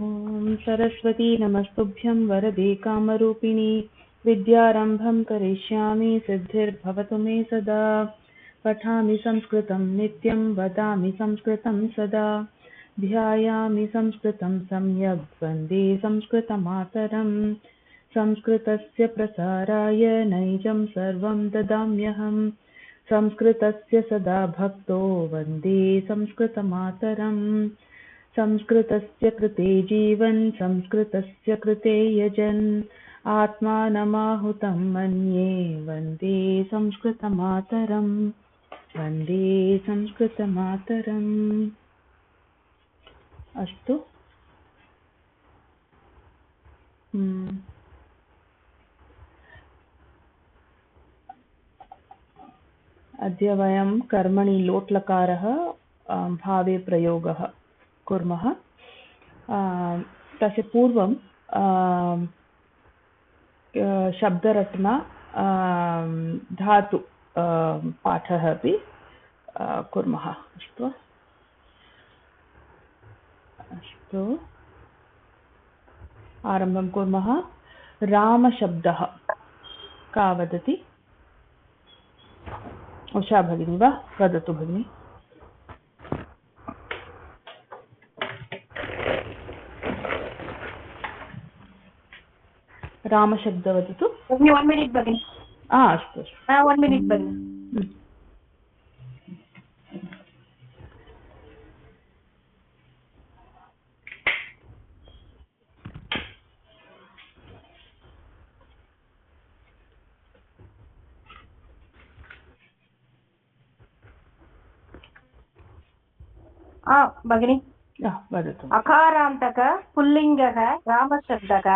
ॐ सरस्वती नमस्तुभ्यं वरदे कामरूपिणी विद्यारम्भं करिष्यामि सिद्धिर्भवतु मे सदा। पठामि संस्कृतं नित्यं वदामि संस्कृतं सदा। ध्यायामि संस्कृतं सम्यक् वन्दे संस्कृतमातरम्। संस्कृतस्य प्रसाराय नैजं सर्वं ददाम्यहम्। संस्कृतस्य सदा भक्तो वन्दे संस्कृतमातरम्। संस्कृतस्य कृते जीवन् संस्कृतस्य कृते यजन् आत्मानमाहुतं मन्ये वन्दे संस्कृतमातरम्। वन्दे संस्कृतमातरम्। अस्तु। अद्य वयं कर्मणि लोट्लकारः भावे प्रयोगः कुर्मः। तस्य पूर्वं शब्दरचना धातु पाठः अपि कुर्मः। अस्तु आरम्भं कुर्मः। रामशब्दः का वदति? उषा भगिनी वा? वदतु भगिनी। रामशब्द वदतु। 1 मिनिट् भगिनि। अस्तु 1 मिनिट् भगिनि। भगिनि वदतु। अकारान्तक पुल्लिङ्गः रामशब्दः।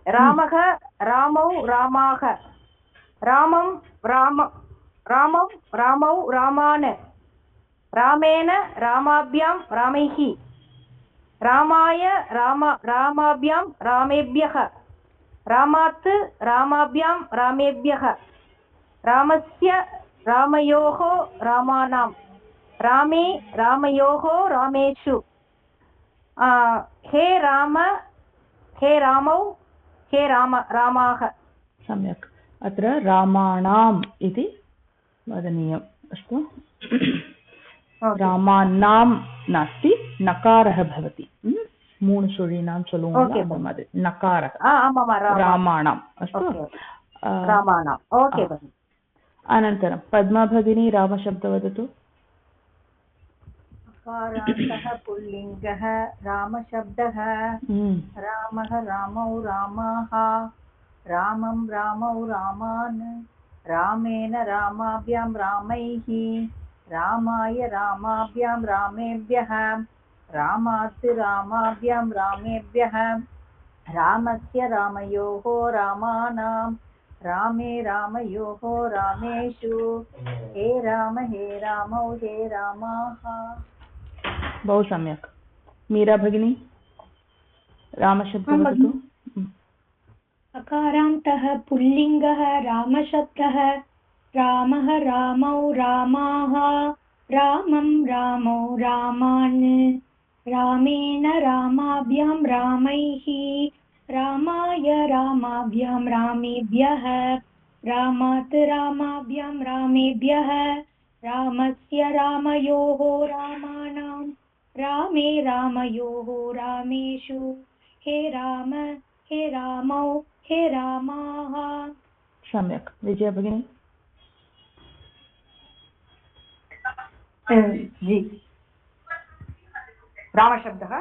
रामः रामौ रामाः रामं रामौ रामान् रामेण रामाभ्यां रामैः रामाय रामाभ्यां रामेभ्यः रामात् रामाभ्यां रामेभ्यः रामस्य रामयोः रामाणां रामे रामयोः रामेषु। हे राम हे रामौ हे रामाः। सम्यक्। अत्र रामाणाम् इति वदनीयम्। अस्तु। रामाणां नास्ति, नकारः भवति। मूणुसुळिनां चलुङ् नकारः रामाणाम्। अस्तु रामाणाम्। ओके भगिनि। अनन्तरं पद्मा भगिनी रामशब्द वदतु। अकारान्तः पुल्लिङ्गः रामशब्दः। रामः रामौ रामाः रामं रामौ रामान् रामेण रामाभ्यां रामैः रामाय रामाभ्यां रामेभ्यः रामात् रामाभ्यां रामेभ्यः रामस्य रामयोः रामाणां रामे रामयोः रामेषु। हे रामौ हे रामाः। बहु सम्यक्। मीरा भगिनी रामशब्दः वदतु। अकारान्तः पुल्लिङ्गः रामशब्दः। रामः रामौ रामाः रामं रामौ रामान् रामेण रामाभ्यां रामैः रामाय रामाभ्यां रामेभ्यः रामात् रामाभ्यां रामेभ्यः रामस्य रामयोः रामाणां रामे रामयोः रामेषु। हे राम हे रामौ हे रामाः। सम्यक्। विजया भगिनी। जी। रामशब्दः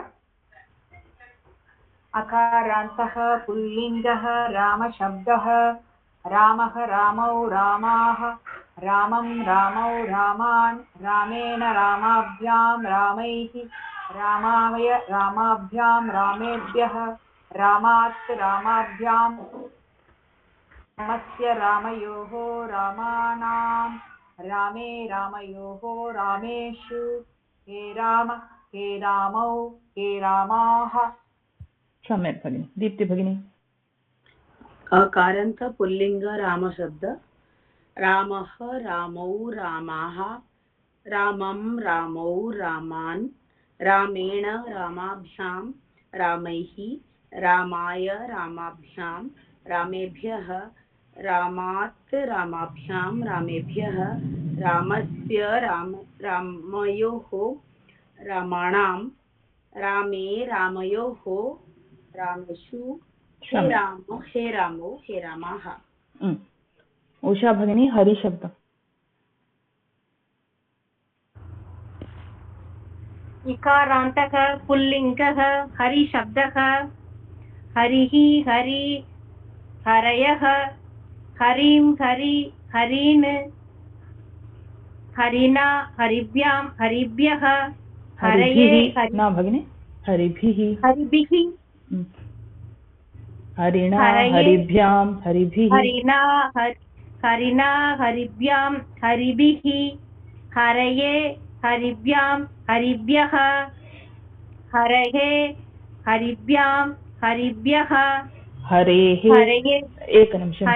अकारान्तः पुल्लिङ्गः रामशब्दः। रामः रामौ रामाः रामं रामौ रामान् रामेण रामाभ्यां रामैः रामाय रामाभ्यां रामेभ्यः रामात् रामाभ्यां रामस्य रामयोः रामाणां रामे रामयोः रामेषु। हे राम हे रामौ हे रामाः। सम्यक् भगिनी। दीप्ति भगिनी। अकारान्त पुल्लिङ्ग रामशब्द। रामः रामौ रामाः रामं रामौ रामान् रामेण रामाभ्यां रामैः रामाय रामाभ्यां रामेभ्यः रामात् रामाभ्यां रामेभ्यः रामस्य रामयोः रामाणां रामे रामयोः रामेषु हे रामो हे रामो हे रामाः। उषा भगिनी हरिशब्दम्। इकारान्तः पुल्लिङ्गः हरिशब्दः हरिः हरि हरयः हरिं हरि हरीन् हरिणा हरिभ्यां हरिभ्यः हरये न भगिनी हरिभिः हरिभिः हरिणा हरिभ्यां हरिभिः हरिणा हरिभ्यां हरिभिः हरये हरिभ्यां हरिभ्यः हरये हरिभ्यां हरिभ्यः हरेः एकनिमिषं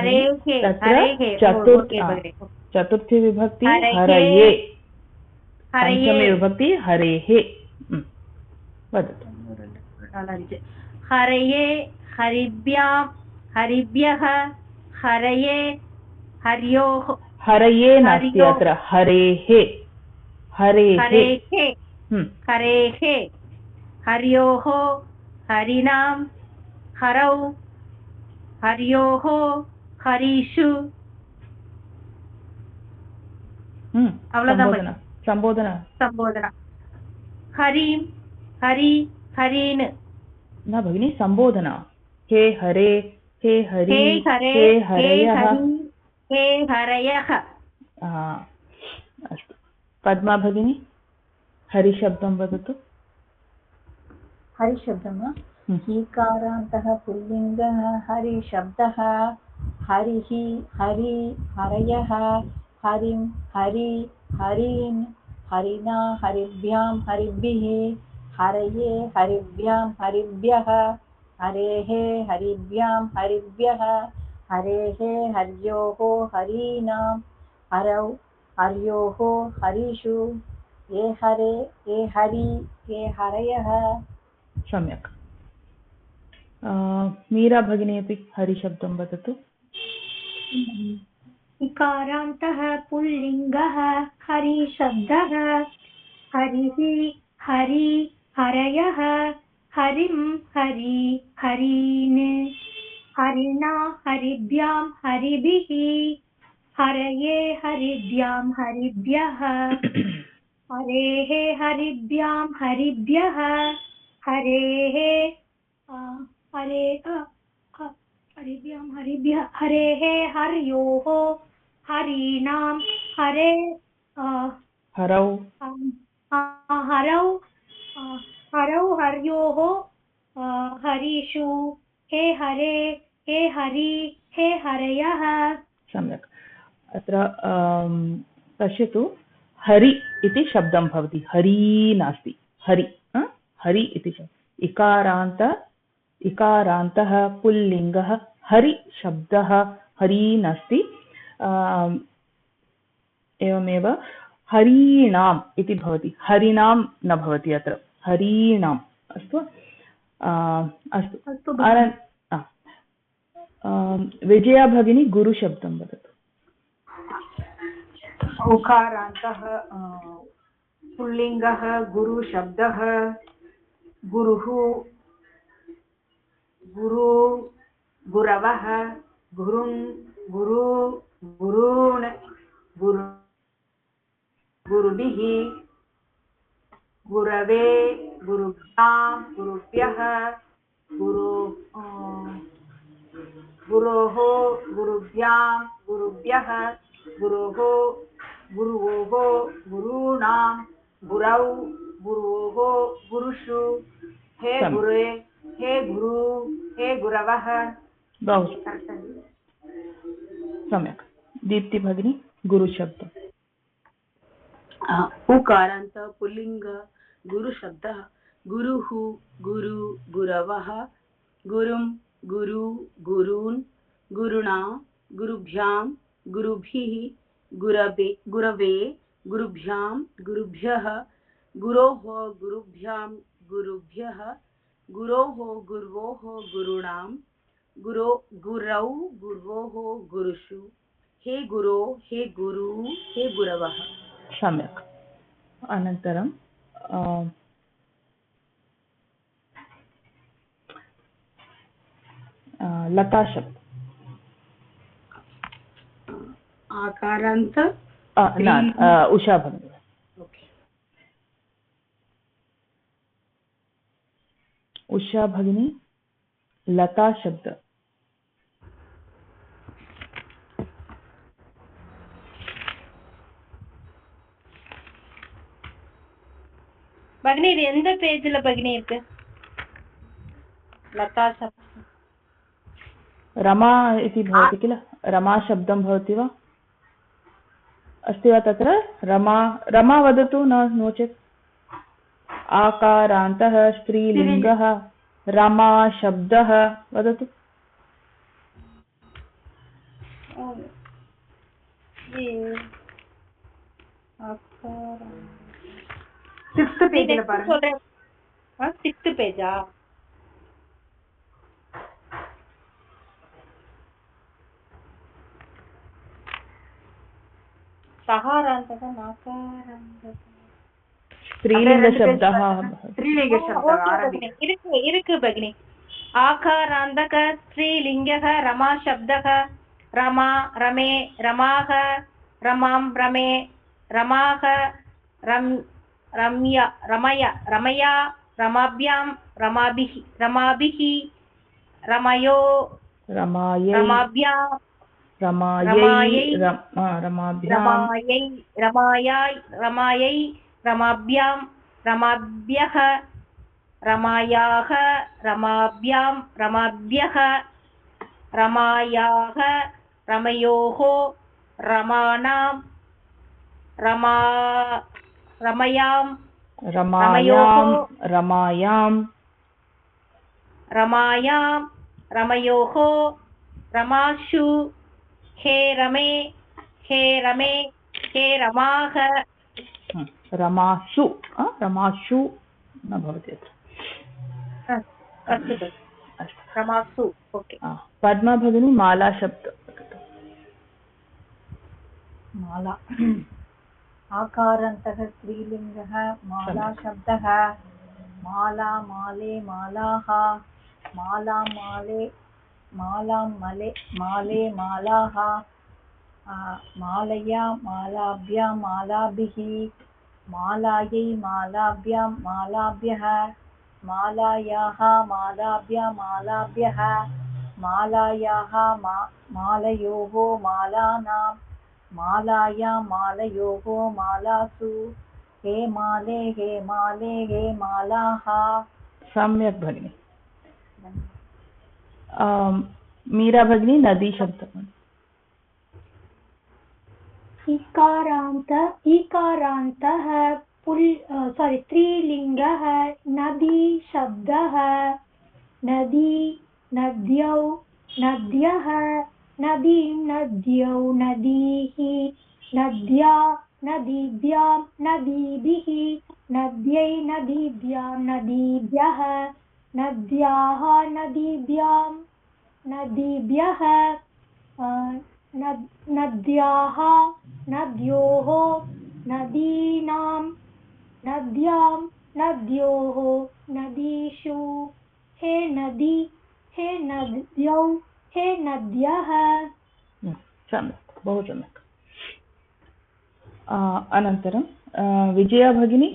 चतुर्थी विभक्ति हरये पंचमी विभक्ति हरेः वदतु। हरये हरिभ्यां हरिभ्यः हरये हर्योः हरये नास्ति अत्र हरेः हरेः हर्योः हरिणां हरौ हर्योः हरीषु संबोधन हरिं हरि हरीन् न भगिनी संबोधना हे हरे हे हरि हे हरयः हे हरयः। अस्तु पद्मा भगिनी हरिशब्दं वदतु। हरिशब्दं ईकारान्तः पुल्लिङ्गः हरिशब्दः हरिः हरि हरयः हरिं हरि हरीन् हरिणा हरिभ्यां हरिभिः हरये हरिभ्यां हरिभ्यः हरेः हरिभ्यां हरिभ्यः हरेः हर्योः हरीणां हरौ हर्योः हरीषु ये हरे ये हरि ये हरयः। सम्यक्। मीरा भगिनी अपि हरिशब्दं वदतु। इकारान्तः पुल्लिङ्गः हरिशब्दः हरिः हरि हरयः हरिं हरि हरीन् हरिणा हरिभ्यां हरिभिः हरये हरिभ्यां हरिभ्यः हरेः हरिभ्यां हरिभ्यः हरेः हरिभ्यां हरिभ्यः हरेः हर्योः हरीणां हरे हरौ हरौ हर्योः हरीषु हे हरे हे हरि हे हरयः। सम्यक्। अत्र पश्यतु हरि इति शब्दं भवति हरि नास्ति हरि हरि इति इकारान्तः पुल्लिङ्गः हरि शब्दः हरि नास्ति। एवमेव हरीणाम् इति भवति हरिणां न भवति अत्र हरीणाम्। अस्तु अस्तु विजया भगिनी गुरुशब्दं वदतु। उकारान्तः पुल्लिङ्गः गुरुशब्दः गुरुः गुरु गुरवः गुरुन् गुरु गुरून् गुरुभिः गुरवे गुरुभ्यां गुरुभ्यः गुरोः गुरुभ्यां गुरुभ्यः गुरोः गुरुवोः गुरूणां गुरौ गुरोः गुरुषु हे गुरे हे गुरु हे गुरवः। बहु सम्यक्। दीप्ति भगिनी गुरुशब्दम्। उकारान्त पुल्लिङ्ग गुरुशब्दः गुरुः गुरु गुरवः गुरुं गुरु गुरून् गुरुणा गुरुभ्यां गुरुभिः गुरवे गुरुभ्यां गुरुभ्यः गुरोः गुरुभ्यां गुरुभ्यः गुरोः गुर्वोः गुरूणां गुरौ गुर्वोः गुरुषु हे गुरो हे गुरु हे गुरवः। सम्यक्। अनन्तरं लताशब्द आकारान्त उषा भगिनी। उषा भगिनी लता शब्द। भगिनी இது எந்த பேஜ்ல भगिनी இருக்கு? लता शब्द रमा इति भवति किल? रमा शब्दं भवति वा? अस्ति वा तत्र? रमा रमा वदतु, नो चेत् आकारान्तः स्त्रीलिङ्गः रमा शब्दः वदतु। सिक्स्थ पेज्ல பாருங்க। सिक्स्थ पेजा सहारान्तः नाकारान्तः स्त्रीलिङ्गशब्दः इருக்கு भगिनी। आकारान्तक स्त्रीलिङ्गः रमा शब्दः रमा रमे रमाः रमां रमे रमाः रम्या रमया रमाभ्यां रमाभिः रमयो रमाभ्यां रमायै रमाभ्यां रमाभ्यः रमायाः रमाभ्यां रमाभ्यः रमायाः रमयोः रमानां रमायां रमयोः रमाशु हे रमे हे रमाः रमाशु न भवति अत्र। अस्तु रमासु। ओके। पद्मा भगिनी माला शब्द। माला आकारान्तः स्त्रीलिङ्गः माला शब्दः माला माले मालाः माला माले मालाः मालया मालाभ्यां मालाभिः मालायै मालाभ्यां मालाभ्यः मालायाः मालाभ्यां मालाभ्यः मालायाः मालयोः मालानां मालायां मालयोः मालासु हे माले हे मालाः। सम्यक् भगिनी। मीरा भगिनी नदी शब्द। इकारान्तः स्त्रीलिङ्गः नदी शब्दः नदी नद्यौ नद्यः नदीं नद्यौ नदीः नद्या नदीभ्यां नदीभिः नद्यै नदीभ्यां नदीभ्यः नद्याः नदीभ्यां नदीभ्यः नद्याः नद्योः नदीनां नद्यां नद्योः नदीषु हे नदी हे नद्यौ हे नद्यः। सम्यक्, बहु सम्यक्। अनन्तरं विजया भगिनी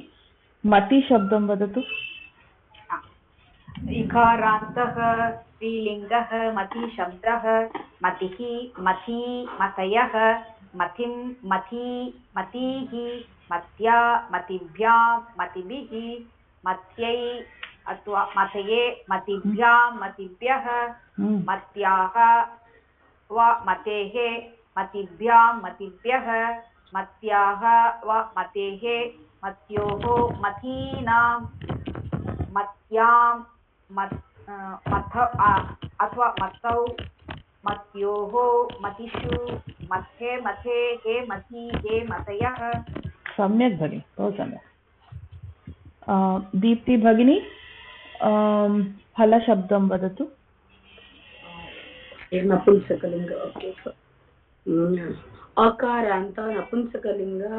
मति शब्दं वदतु। इकारान्तः स्त्रीलिङ्गः मति शब्दः मतिः मती मतयः मतिं मती मतीः मत्या मतिभ्यां मतिभिः मत्यै अथवा मतये मतिभ्यां मतिभ्यः मत्याः व मतेः मतिभ्यां मतिभ्यः मत्याः व मतेः मत्योः मतीनां मत्यां मथ अथवा मतौ मत्योः मतिषु मध्ये मथे हे मती हे मतयः। सम्यक् भगिनी, बहु सम्यक्। दीप्ति भगिनी फलशब्दं वदतु। नपुंसकलिङ्ग ओके अकारान्त नपुंसकलिङ्गः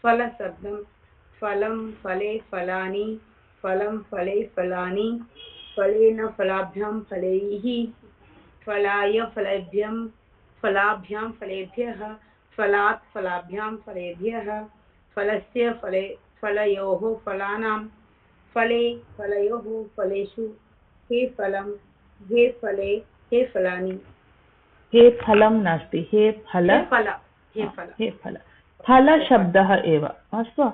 फलशब्दं फलं फले फलानि फलं फले फलानि फलेन फलाभ्यां फलैः फलाय फलेभ्यं फलाभ्यां फलेभ्यः फलात् फलाभ्यां फलेभ्यः फलस्य फले फलयोः फलानां फले फलयोः फलेषु हे फलं हे फले हे फलानि। हे फलं नास्ति, हे फल, हे फल फल शब्दः एव अस्तु।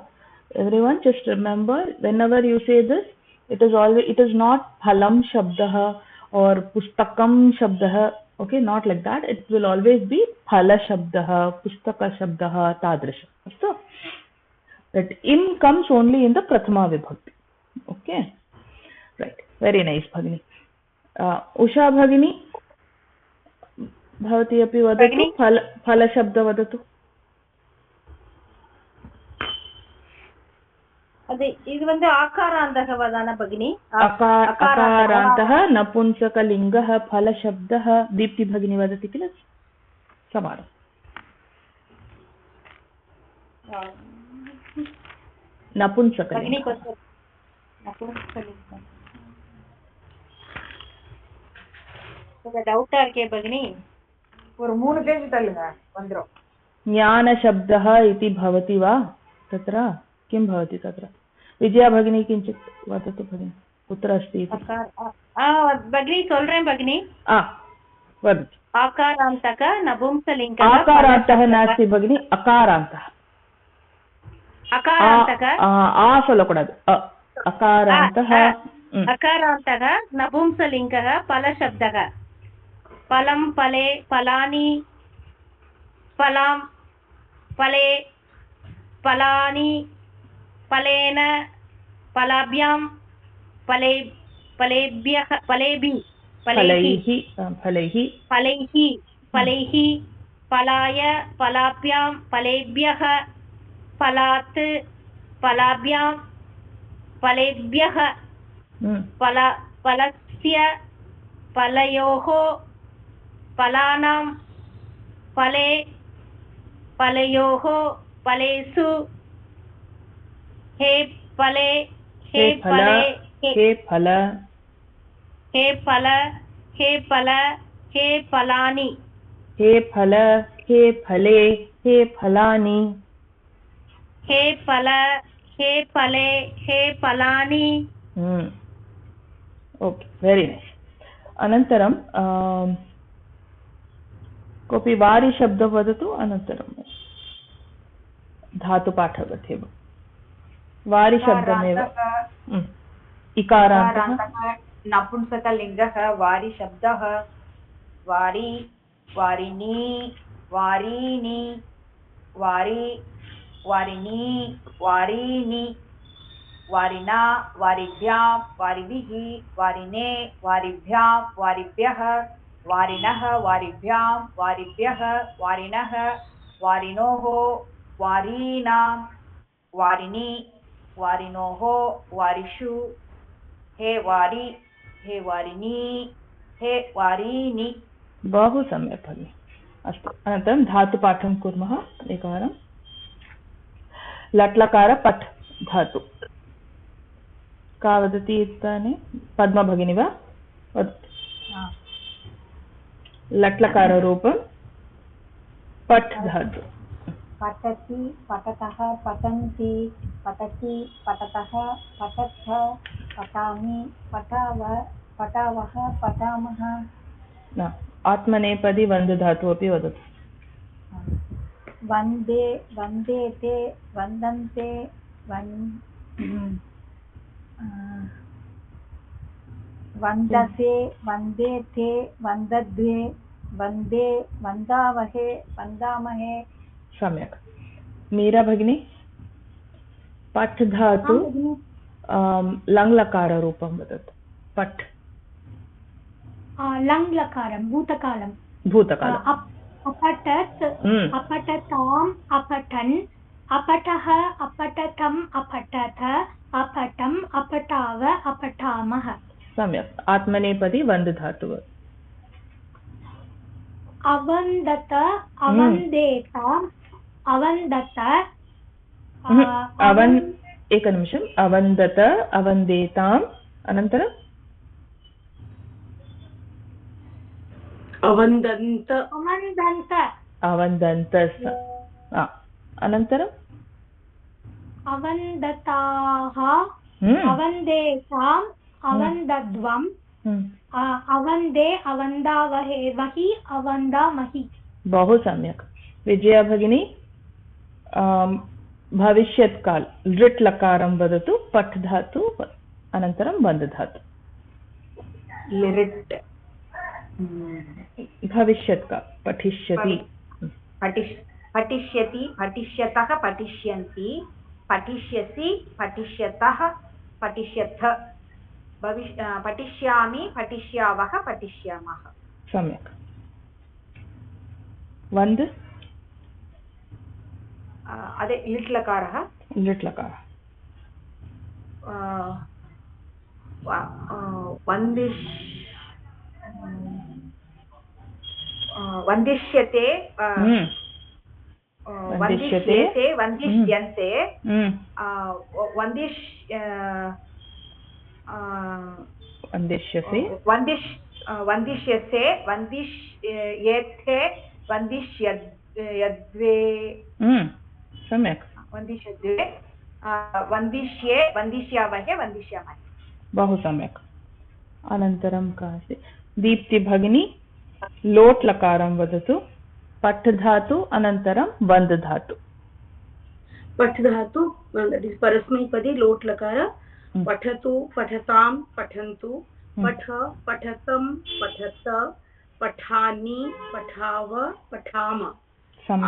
Everyone just remember whenever you say this it is not phalam shabdah or pustakam shabdah, okay, not like that. It will always be phala shabdah, pustaka shabdah, tadrisha. अस्तु। That im comes only in the prathama vibhakti. Okay, right, very nice bhagini. उषा भगिनी भवती अपि वदतु, फलशब्द वदतु। अदे इदु वंदु आकारान्तः वदान भगिनी। अकारान्तः नपुंसकलिङ्गः फलशब्दः। दीप्ति भगिनी वदति किल समानम्। नपुंसकलिङ्गः டவுட்டா இருக்கே பகினி, ஒரு 3 பேஜ் தள்ளுங்க வந்துரும்। ज्ञानशब्दः इति भवति वा तत्र? किं भवति तत्र? विजया भगिनी किञ्चित् वदतु भगिनी, कुत्र अस्ति इति। भगिनी சொல்றேன் भगिनी। वदतु। आकारान्तः नपुंसकलिङ्गः। आकारान्तः नास्ति भगिनी, अकारान्तः। आ சொல்லக்கூடாது। अकारान्तः। अकारान्तः नपुंसकलिङ्गः फलशब्दः। फलं फले फलानि फलां फले फलानि फलेन फलाभ्यां फले फलेभ्यः फलेभिः फलैः फलाय फलाभ्यां फलेभ्यः फलात् फलाभ्यां फलेभ्यः फलस्य फलयोः फलानां फले फलयोः फलेषु हे फले हे फले हे फल हे फल हे फल हे फलानि हे फल हे फले हे फलानि हे फल हे फले हे फलानि। Okay, very nice. अनन्तरं कोऽपि वारि शब्दं वदतु। अनन्तरं धातुपाठवत् वारि शब्दमेव। इकारान्तः नपुंसकलिङ्गः वारि शब्दः। वारि वारिणी वारीनि वारि वारिणी वारीनि वारिणा वारिभ्यां वारिभिः वारिणे वारिभ्यां वारिभ्यः वारिणः वारिभ्यां वारिभ्यः वारिणः वारिणोः वारीणां वारिणी वारिणोः वारिषु हे वारि हे वारिणी हे वारीनि। बहु सम्यक् भगिनि। अस्तु, अनन्तरं धातुपाठं कुर्मः। एकवारं लट्लकार पठ् धातु का वदति इदानीं? पद्मा भगिनी वा? लट्लकाररूपं पठ् धातु। पठति पठतः पठन्ति पठति पठतः पठथ पठामि पठाव पठावः पठामः। आत्मनेपदी वन्द् धातु अपि वदतु। वन्दे वन्देते वन्दन्ते वन्दसे वन्देते वन्दद्वे वन्दे वन्दावहे वन्दामहे। सम्यक्। मीरा भगिनी पठ् धातु लङ्लकाररूपं वदतु। पठ् लङ्लकारं भूतकालं। भूतकालम्। अपठत् अपठताम् अपठन् अपठः अपठतम् अपठत अपठम् अपठाव अपठामः सम्यक् आत्मनेपदी वन्द् धातुः अवन्दत अवन्देत अवन्दत एकनिमिषम् अवन्दत अवन्देताम् अनन्तरम् अवन्दन्त अवन्दन्त अवन्दन्तस् अनन्तरम् अवन्दताः अवन्देताम् अवन्दध्वम् अवन्दे अवन्दावहे वहि अवन्दामहि बहु सम्यक् विजया भगिनी भविष्यत्काल लृट् लकारं वदतु पठ् धातु अनन्तरं वन्द् धातु लिरिट् भविष्यत्काल पठिष्यति पठिष्यति पठिष्यतः पठिष्यन्ति पठिष्यसि पठिष्यतः पठिष्यथ पठिष्यामि पठिष्यावः पठिष्यामः सम्यक् वन्द् अदे लिट् लकारः वन्दिष्यते वन्दिष्यते वन्दिष्यन्ते वन्दिष्यसे वन्दिष्यसे वन्दिष्येथे वन्दिष्यद्वे सम्यक् वन्दिष्यद्वे वन्दिष्ये वन्दिष्यावहे वन्दिष्यामहे बहु सम्यक् अनन्तरं का अस्ति दीप्ति भगिनी लोट् लकारं वदतु पठ् धातु अनन्तरं वन्द् धातु पठ् धातु परस्मैपदी लोट् लकार पठतु पठतां पठन्तु पठ पठतं पठत पठानि पठाव पठाम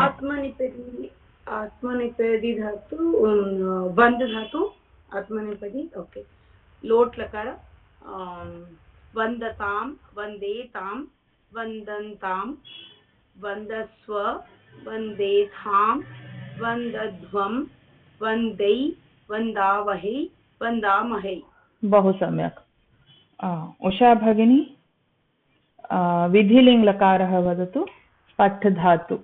आत्मनेपदी धातु वन्द् धातु आत्मनेपदी ओके लोट् लकार वन्दतां वन्देतां वन्दन्तां वन्दस्व वन्देथां वन्दध्वं वन्दै वन्दावहै वन्दामहै बहु सम्यक् उषा भगिनी विधिलिङ्गलकारः वदतु पठ् धातु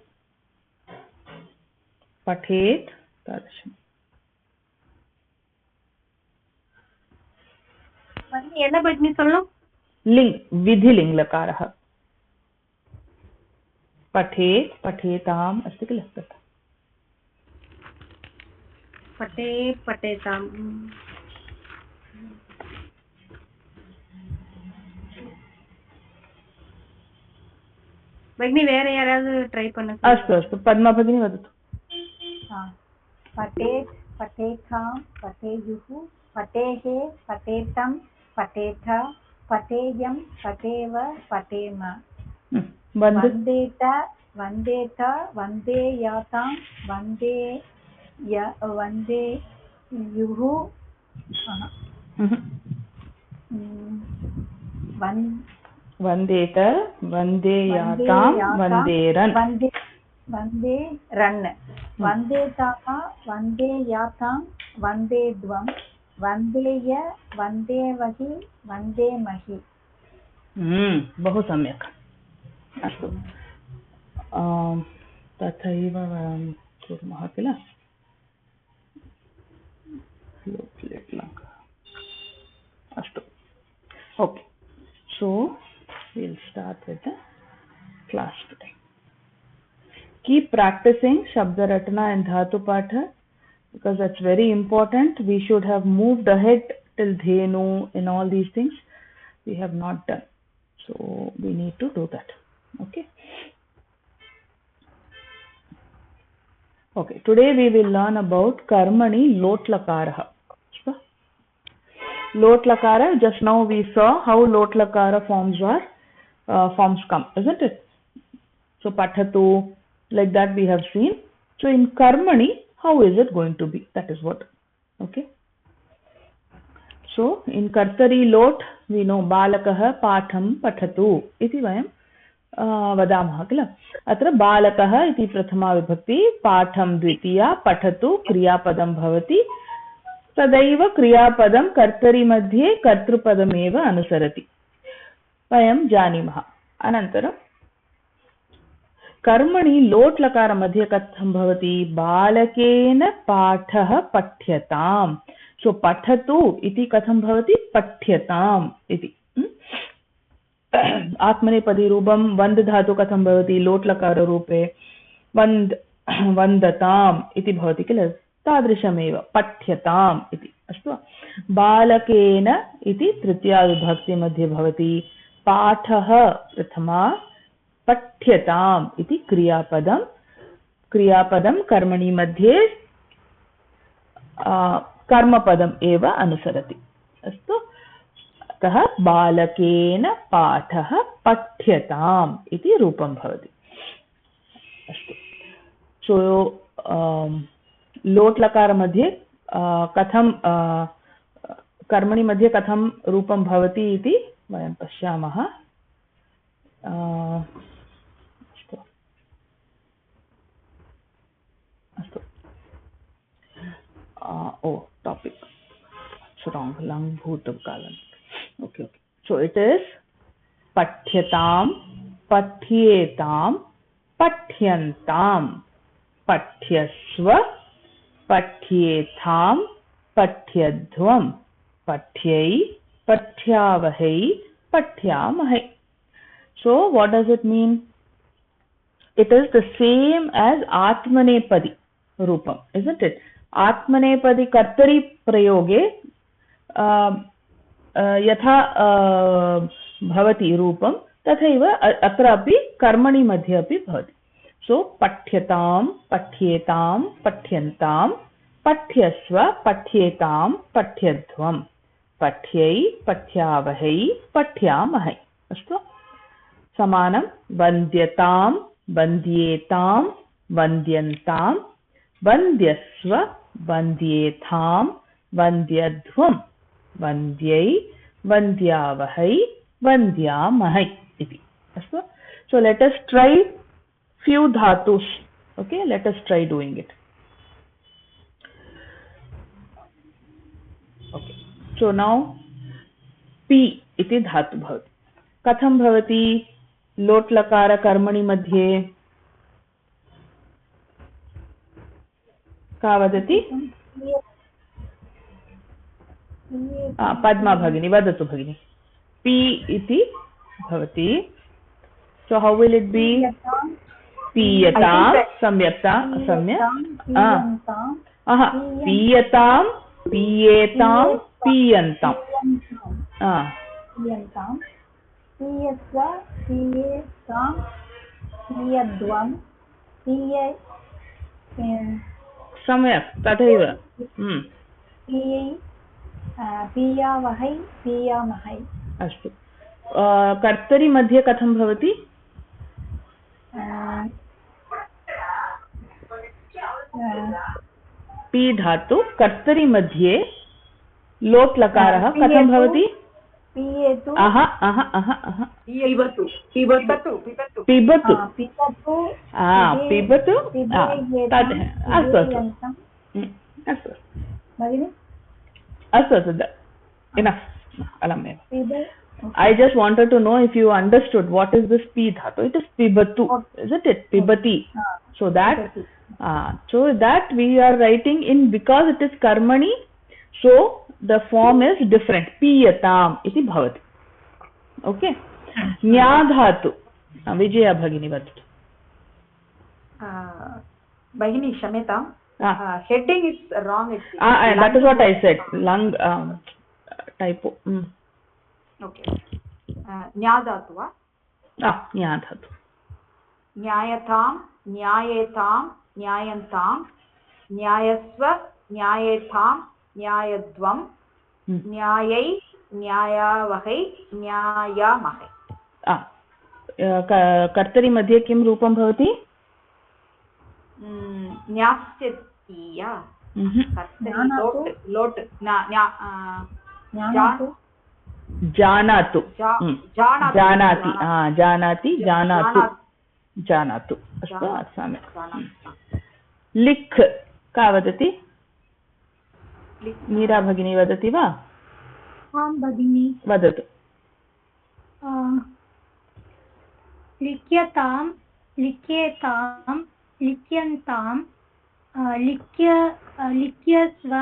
पठेत् तादृशम् என்ன பட்னி சொல்லணும் विधिलिङ्गलकारः पठेत् पठेताम् अस्ति किल तथा पठेत् पठेताम् भगिनी வேற யாராவது ட்ரை பண்ணுங்க अस्तु अस्तु पद्मा भगिनी वदतु पठेत् पठेथां पठेयुः पठेः पठेतं पठेथ पठेयं पठेव पठेम वन्देत वन्देत वन्देयातां वन्देयुः वन्देत वन्देयातां वन्देरन् वन्देरन् वन्देताः वन्देयातां वन्देध्वं वन्देय वन्देवहि वन्देमहि बहु सम्यक् अस्तु तथैव वयं कुर्मः किल अस्तु okay so we'll start with the class today. Keep practicing Shabda Ratna and Dhatu Patha because that's very important. We should have moved ahead till Dhenu and all these things. We have not done. So we need to do that. Okay. Okay. Today we will learn about Karmani Lot Lakara. Lot Lakara, just now we saw how Lot Lakara forms come, isn't it? So Pathatu, like that we have seen. So in Karmani, how is it going to be? That is what. Okay. So in Kartari Lot, we know Balakah Patham Pathatu. Iti vayam वदामः किल। अत्र बालकः इति प्रथमा विभक्ति, पाठं द्वितीया, पठतु क्रियापदं भवति, तदैव क्रियापदं कर्तरि मध्ये कर्तृपदमेव अनुसरति, वयं जानीमः। अनन्तरं कर्मणि लोट् लकार मध्ये कथं भवति, बालकेन पाठः पठ्यताम्। सो पठतु इति कथं भवति, पठ्यताम् इति। आत्मनेपदी रूपं वन्द् धातु कथं भवति, लोट् लकार रूपे वन्द् वन्दताम् इति भवति किल, तादृशमेव पठ्यताम् इति। अस्तु, बालकेन इति तृतीया विभक्ति मध्ये भवति, पाठः प्रथमा, पठ्यताम् इति क्रियापदं, क्रियापदं कर्मणि मध्ये कर्मपदम् एव अनुसरति। अस्तु, अतः बालकेन पाठः पठ्यताम् इति रूपं भवति। अस्तु, सो लोट् लकार मध्ये कथं कर्मणि मध्ये कथं रूपं भवति इति वयं पश्यामः। अस्तु, topic, it's wrong, lang bhutakalam. Okay. So it is patthyatam, pathyetam, pathyantam, pathyasva, pathyetham, pathyadhvam, pathyai, pathyavahai, pathyamahai. So what does it mean? It is the same as atmanepadi rupam, isn't it? आत्मनेपदी कर्तरि प्रयोगे यथा भवति रूपं तथैव अत्रापि कर्मणि मध्ये अपि भवति। सो पठ्यतां, पठ्येतां, पठ्यन्तां, पठ्यस्व, पठ्येतां, पठ्यध्वं, पठ्यै, पठ्यावहै, पठ्यामहै। अस्तु, समानं वन्द्यतां, वन्द्येतां, वन्द्यन्तां, वन्द्यस्व, वन्द्येथां, वन्द्यध्वं, वन्द्यै, वन्द्यावहै, वन्द्यामहै इति। अस्तु, so let us try few dhatus. Okay, let us try doing it. Okay, so now p इति धातु भवति। कथं भवति लोट् लकार कर्मणि मध्ये, का वदति? पद्मा भगिनी वदतु भगिनी। पी इति भवति, so how will it be? पीयतां, सम्यक्ता, सम्यक्, पीयतां, पीयेतां, पीयन्तां, पीयस्व, पीयेतां, पीयध्वं, सम्यक् तथैव। पीयावहै, पीयामहै। अस्तु, कर्तरि मध्ये कथं भवति? पी धातु कर्तरि मध्ये लोट् लकारः कथं भवति? पीयेतु, पिबतु, पिबतु, पिबतु, पिबतु, पिबतु, पिबतु, अस्तु अस्तु भगिनि, अस्तु अस्तु, enough, अलमेव। I just wanted to know if you understood what is this p dhatu. It is pibatu, isn't it? Pibati. So that we are writing in, because it is karmani, so the form is different. Piyatam iti bhavati. Okay. Nya dhatu. Vijaya bhagini vadu. Bhagini Shamita, heading is wrong. That is what I said. Lung typo. Okay. Nya dhatu va? Nya dhatu. Nyayatam, nyayetam, nyayantam, nyayasva, nyayetam, न्यायध्वं, न्यायै, न्यायावहै, न्यायामहै। कर्तरि मध्ये किं रूपं भवति? न्यास्यतीया। कर्तरि लोट् जानातु जानाति जानाति जानातु जानातु अस्तु सम्यक् लिख् का वदति मीरा भगिनी वदति वा आं भगिनी वदतु लिख्यतां लिख्येतां लिख्यन्तां लिख्यस्व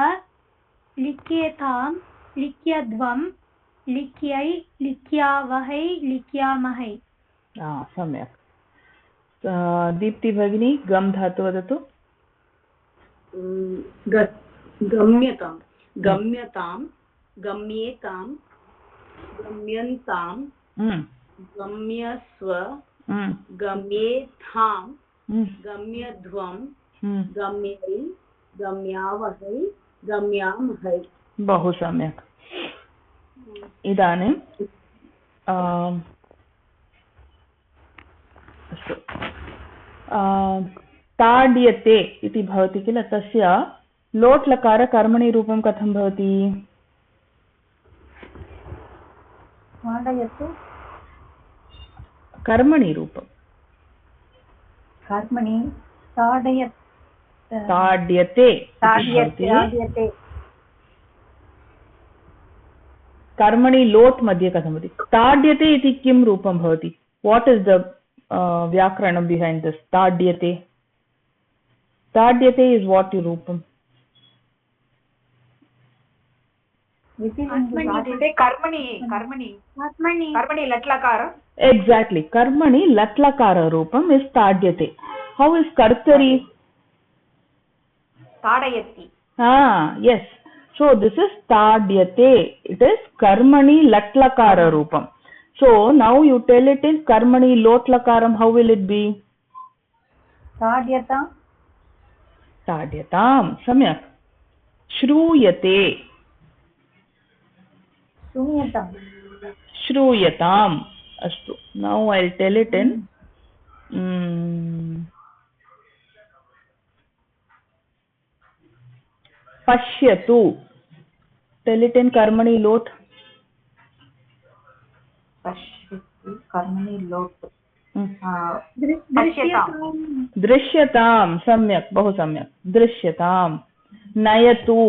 लिख्येतां लिख्यध्वं लिख्यै लिख्यावहै लिख्यामहै सम्यक् दीप्ति भगिनी गम् धातु वदतु गम्यतां गम्यतां गम्येतां गम्यन्तां गम्यस्व गम्येथां गम्यध्वं गम्यै गम्यावहै गम्यामहै बहु सम्यक् इदानीं अस्तु ताड्यते इति भवति किल तस्य लोट् लकार कर्मणि रूपं कथं भवति ताडयतु कर्मणि रूपं कर्मणि ताडयत् ताड्यते ताड्यते कर्मणि लोट् मध्ये कथं भवति ताड्यते इति किं रूपं भवति वाट् इस् द व्याकरणं बिहैण्ड् दिस् ताड्यते ताड्यते इस् वाट् रूपं कर्मणि कर्मणि कर्मणि लट्लकार एक्साक्ट्लि कर्मणि लट्लकार रूपम् इस् ताड्यते हौ इस् कर्तरि ताडयति yes so this is tadyate it is karmani latlakara roopam so now you tell it in karmani lotlakaram how will it be ताड्यतां tadyatam samyak shruyate shruyatam astu now I'll tell it in pashyatu tell it in karmani lot पश्यतु कर्मणि लोट् दृश्यतां सम्यक् बहु सम्यक् दृश्यतां नयतु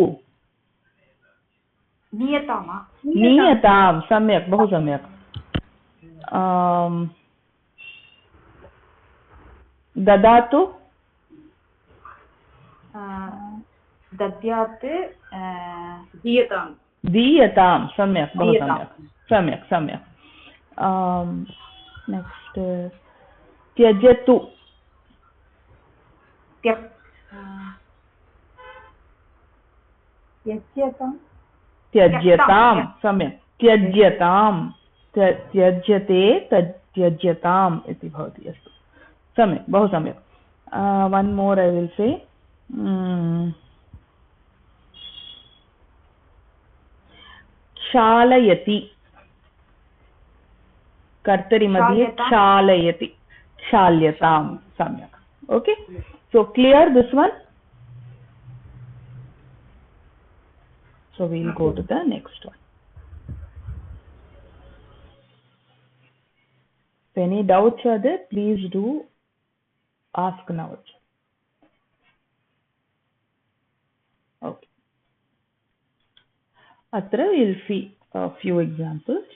नीयतां सम्यक् बहु सम्यक् ददातु दद्यात् दीयतां दीयतां सम्यक् बहु सम्यक् सम्यक् सम्यक् नेक्स्ट् त्यजतु त्यज्यतां सम्यक् त्यज्यतां त्यज्यते त्यज्यताम् इति भवति अस्तु सम्यक् बहु सम्यक् one more I will say क्षालयति कर्तरि मध्ये क्षालयति क्षाल्यतां सम्यक् okay so clear this one so we'll go to the next one if any doubts are there please do ask now okay atra we'll see a few examples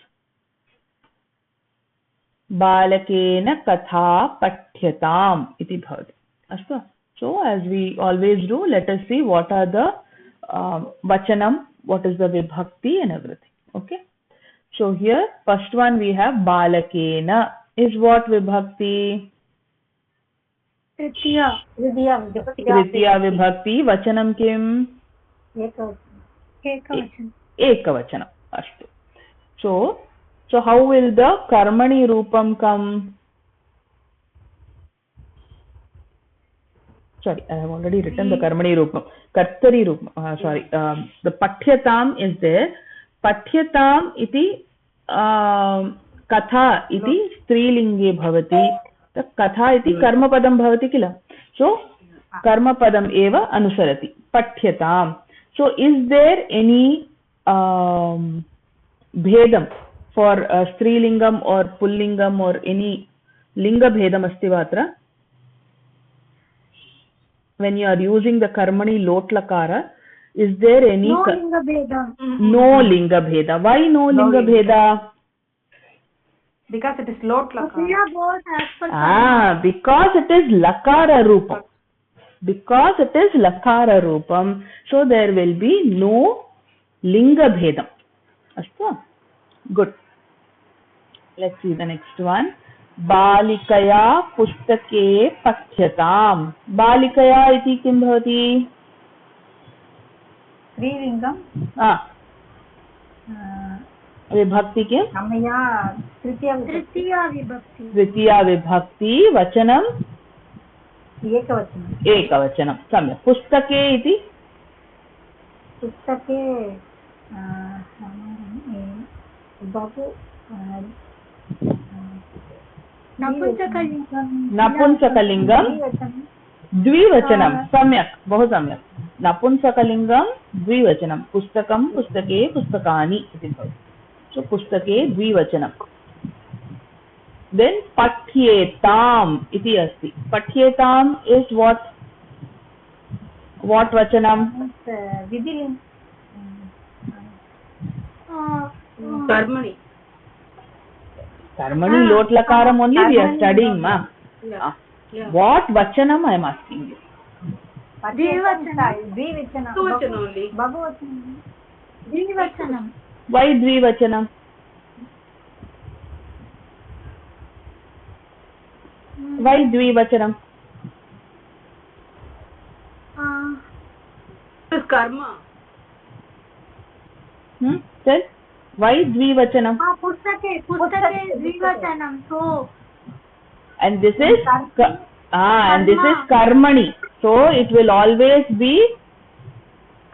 balakena katha patyatam iti bhavati astu so as we always do let us see what are the vachanam what is the vibhakti and everything okay so here first one we have balakena is what vibhakti tritiya vibhakti vachanam kim ekavachanam astu so how will the karmani roopam come sorry I have already written the karmani roopam kartari roopam sorry the pathyatam is there pathyatam iti katha iti strilinge bhavati the katha iti karmapadam bhavati kila so karmapadam eva anusarati pathyatam so is there any भेदं for strilingam or pullingam or any linga bhedam asti va atra? When you are using the karmani lot lakara, is there any No linga bheda. No linga bheda. Why no linga bheda? Because it is lot lakara. We are both as per karma. Because it is lakara roopam. Because it is lakara roopam, so there will be no linga bhedam. Astu? Good. Let's see the next one. Balikaya pustake pathyatam. Balikaya iti kim bhavati? स्त्रीलिङ्गं विभक्ति किम? मया तृतीया विभक्ति. तृतीया विभक्ति वचनम एकवचनम. सम्यक्. पुस्तके इति? पुस्तके बहु नपुंसकलिङ्गं द्विवचनं. सम्यक्, बहु सम्यक्. नपुंसकलिङ्गं द्विवचनं. पुस्तकं पुस्तके पुस्तकानि इति भवति. सो पुस्तके द्विवचनं. देन् पठ्येताम् इति अस्ति. पठ्येताम् इस् वाट् वचनं? कर्मणि. Karmani lot lakaram only we are studying, ma. What vachanam I am asking you? द्विवचनं only. बहुवचनं. द्विवचनं. Why dvivachanam? Why dvivachanam? It is karma. Tell. Why dvivachanam? पुस्तके द्विवचनं. So and this is and this is karmani, so it will always be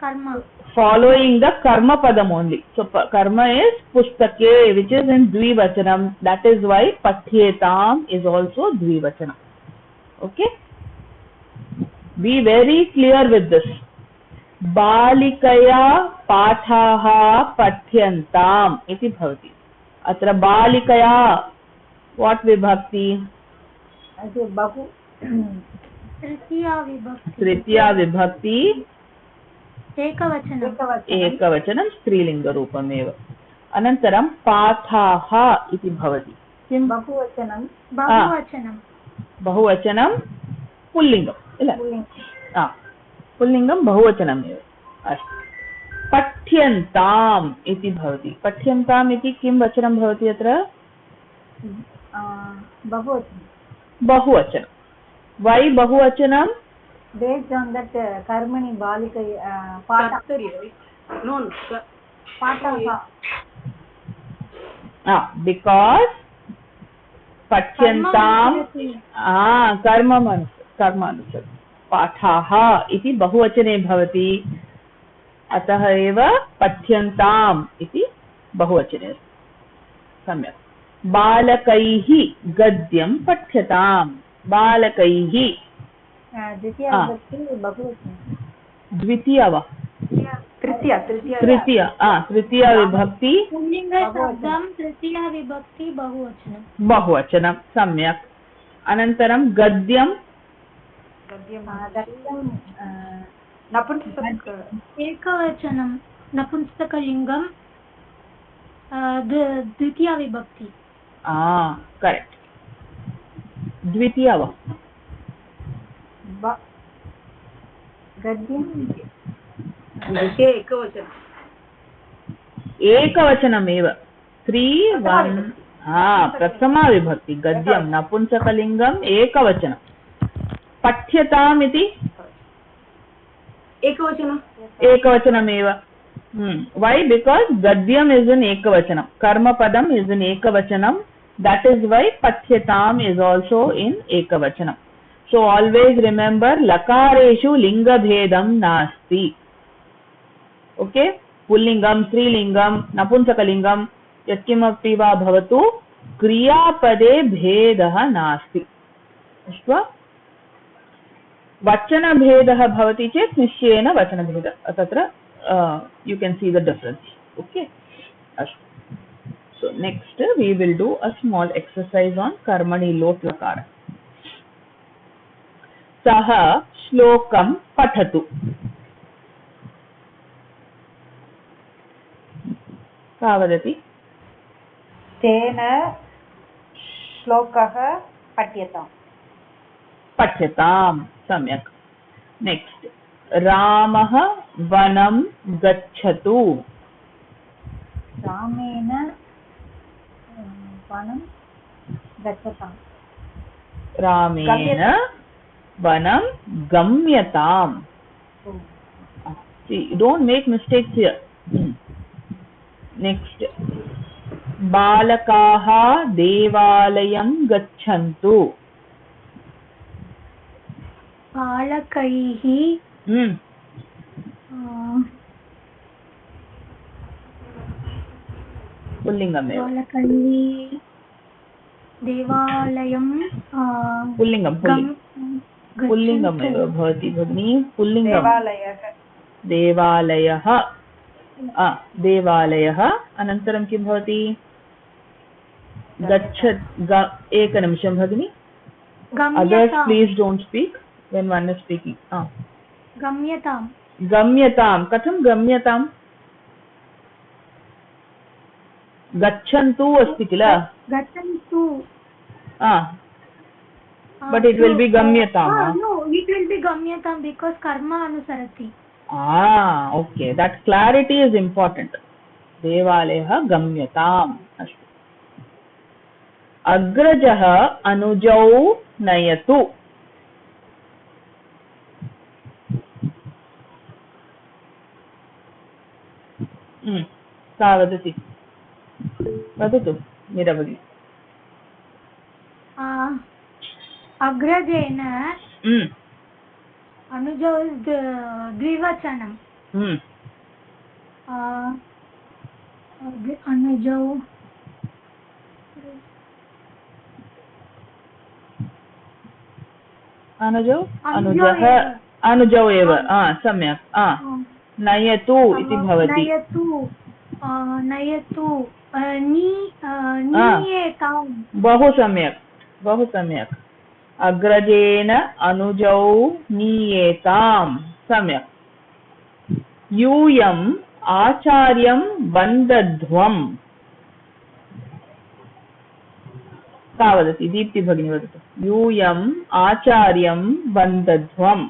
karma, following the karma padam only. So karma is pustake, which is in dvivachanam. That is why pathyetam is also dvivachanam. Okay, be very clear with this. बालिकया पाठाः पठ्यन्ताम् इति भवति. अत्र बालिकया watt विभक्ति? बहु तृतीया विभक्ति एकवचनं स्त्रीलिङ्गरूपमेव. अनन्तरं पाठाः इति भवति. किं? बहुवचनं पुल्लिङ्गं किल? पुल्लिङ्गं बहुवचनमेव. अस्तु. पठ्यन्ताम् इति भवति. पठ्यन्ताम् इति किं वचनं भवति अत्र? बहुवचनं. Why बहुवचनं? Based on that karmani balika because पठ्यन्ताम् कर्मानुसारं पाठाः इति बहुवचने भवति. अतः एव पठ्यन्ताम् इति बहुवचने. सम्यक्. बालकैः गद्यं पठ्यताम्. बालकैः द्वितीया वा? तृतीया विभक्ति तृतीया विभक्ति बहुवचनं. सम्यक्. अनन्तरं गद्यं एकवचनं. नपुंसकलिङ्गं द्वितीया विभक्ति. करेक्ट्. द्वितीया वा? एकवचनमेव. 3-1. प्रथमा विभक्ति गद्यं नपुंसकलिङ्गम् एकवचनं. पठ्यताम् इति एकवचनमेव. Why? Because gadyam is in ekavachanam. Karma padam is in ekavachanam. That is why pathyatam is also in ekavachanam. So always remember lakareshu linga bhedam nasti. Okay? Pullingam, strilingam, napunsakalingam yatkimapi va bhavatu kriyapade bhedah nasti. Ashva? वचनभेदः भवति चेत् निश्चयेन वचनभेदः तत्र you can see the difference. Okay, So next we will do a small exercise on karmani lot lakara. Saha shlokam pathatu. का वदति? तेन श्लोकः पठ्यताम्। पठ्यताम्। सम्यक्। Next रामः वनं गच्छतु। रामेण वनं गच्छताम्। रामेण वनं गम्यताम्। See, don't make mistakes here. Next, बालकाः देवालयं गच्छन्तु। बालकैः पुल्लिङ्गमेव। बालकैः देवालयं पुल्लिङ्गमेव भवति भगिनी। पुल्लिङ्गं देवालयः अनन्तरं किं भवति? एकनिमिषं भगिनी। Others please don't speak when one is speaking. गम्यताम्। कथं गम्यताम्? गच्छन्तु अस्ति किल? गच्छन्तु। But it will be गम्यताम्. No, it will be गम्यताम् because karma anusarati. Okay, that clarity is important. देवालयः गम्यताम्। अस्तु। अग्रजः अनुजौ नयतु। का वदति? वदतु मीरा भगिनी। अग्रजेन अनुजौ द्विवचनम्। अनुजौ अनुजौ एव। सम्यक्। नयतु इति भवति। नयतु नीयेताम्। बहु सम्यक्। अग्रजेन अनुजौ नीयेताम्। सम्यक्। यूयम् आचार्यं वन्दध्वम्। का वदति? दीप्ति भगिनी वदतु। यूयम् आचार्यं वन्दध्वम्।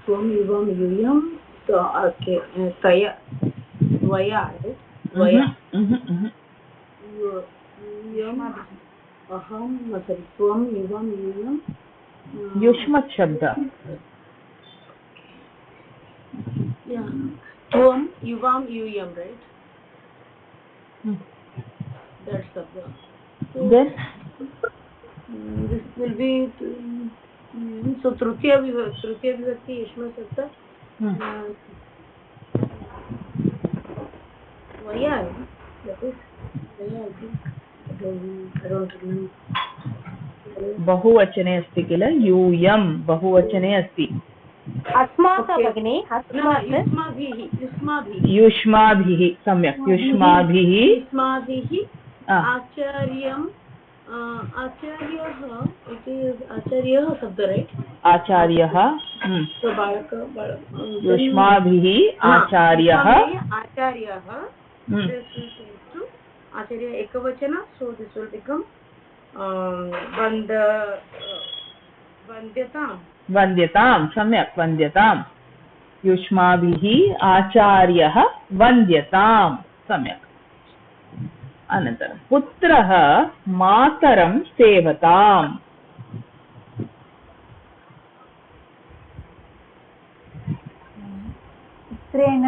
त्वं युवं यूयं त्वया अहं त्वं युवं यूयं युष्मत् शब्द। त्वं युवां यूयं, right? That's the Then this will be so tritiya vibhakti yushma sabda vaya, that is vaya, I think. I don't remember. बहुवचने अस्ति किल? यूयं बहुवचने अस्ति। अस्मात् भगिनी। युष्माभिः। सम्यक्। युष्माभिः। आचार्यं आचार्यः इति आचार्यः शब्द, राइट? आचार्यः। so बालक युष्माभिः आचार्यः। this is to आचार्य एकवचन, so this will become वन्द्यताम्। सम्यक्। वन्द्यताम्। युष्माभिः आचार्यः वन्द्यताम्। सम्यक्। अनन्तरं पुत्रः मातरं सेवताम्। पुत्रेण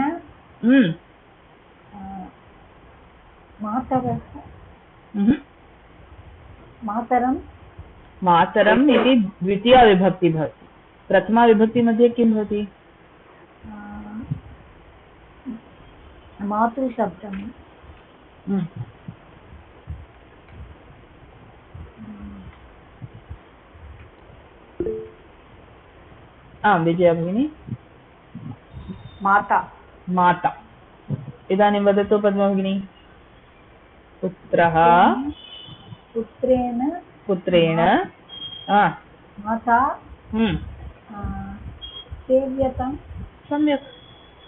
मातरम् इति द्वितीया विभक्ति भवति। प्रथमा विभक्ति मध्ये किं भवति? मातृशब्दं। विजया भगिनी। माता। इदानीं वदतु पद्मा भगिनी। पुत्रः पुत्रेण पुत्रेण माता सेव्यताम्। सम्यक्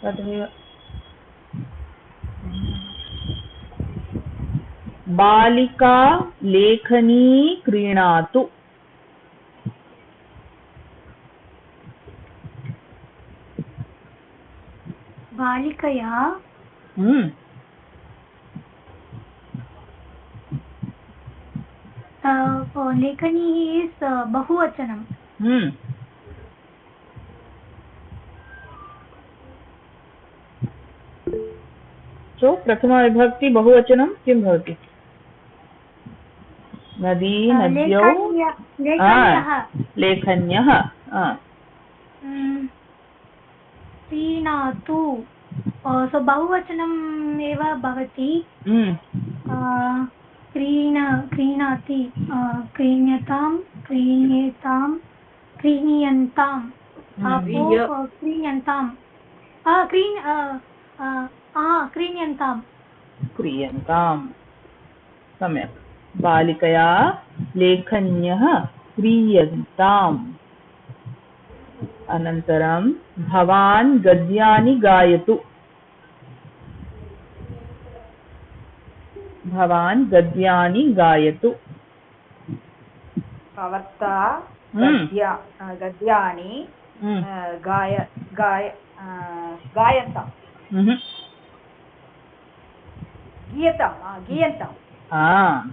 तथैव। बालिका लेखनी क्रीणातु। बालिकया लेखनी इस् बहुवचनं। सो प्रथमा विभक्ति बहुवचनं किं भवति? नदी नद्यौ लेखन्यः क्रीणातु सो बहुवचनम् एव भवति। क्रीणाति क्रीण्यतां क्रीण्येतां क्रीण्यन्तां क्रीण्यन्तां क्रीण्यन्तां क्रियन्तां। सम्यक्। बालिकया लेखन्यः क्रीयन्ताम्। अनन्तरं भवान् गद्यानि गायतु। भवान् गद्यानि गायतु। भवता गद्यानि गायन्ताम्।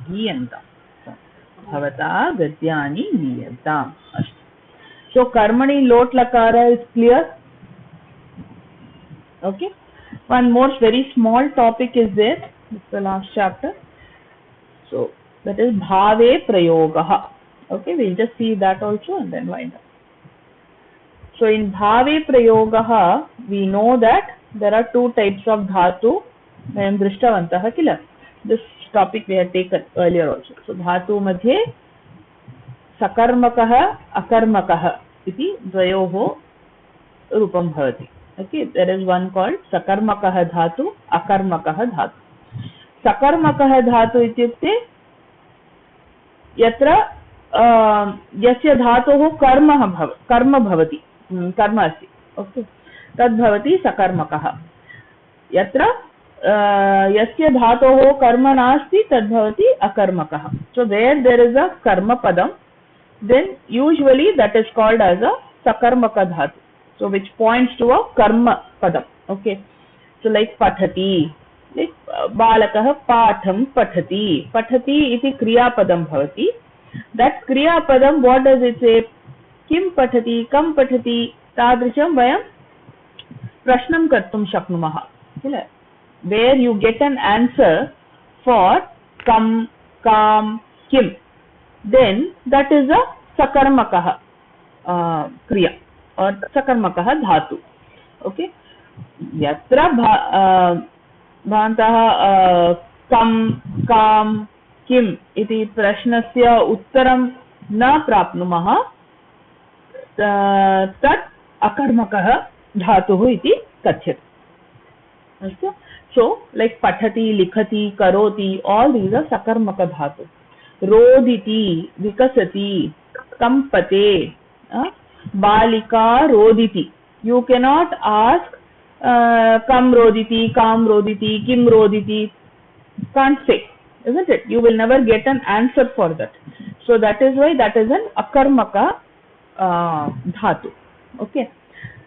गीयन्ताम्। भवता गद्यानि गीयन्ताम्। अस्तु। So karmani lot lakara is clear. Okay. One more very small topic is there. It's the last chapter. So that is bhave prayogah. Okay, we'll just see that also and then wind up. So in bhave prayogah, we know that there are two types of dhatu. Vayam drishtavantaha kila. This topic we had taken earlier also. So dhatu madhye सकर्मकः अकर्मकः इति द्वयोः रूपं भवति। Okay, there is one called सकर्मकः धातु, अकर्मकः धातु। सकर्मकः धातु इत्युक्ते यत्र यस्य धातोः कर्म भवति, कर्म अस्ति, ओके, तद् भवति सकर्मकः। यत्र यस्य धातोः कर्म नास्ति तद् भवति अकर्मकः। सो देयर इज अ कर्म पदम, then usually that is called as a sakarmaka dhatu, so which points to a karma padam. Okay, so like pathati, like balakah patham pathati, pathati iti kriya padam bhavati. That kriya padam, what does it say? Kim pathati, kam pathati, tadrisham vayam prashnam kartum shaknumah, where you get an answer for kam, kam, kim, then that is a sakarmakah kriya or sakarmakah dhatu. Okay, yatra bhantah kam, kam, kim iti prashnasya uttaram na prapnumah, tat akarmakah dhatuh iti kachyate. Okay, so like pathati, likhati, karoti, all these are sakarmaka dhatu. रोदिति, विकसति, कंपते, बालिका रोदिति. You cannot ask kam roditi, kam roditi, kim roditi. Can't say, isn't it? You will never get an answer for that. So that is why that is an akarmaka dhatu. Okay.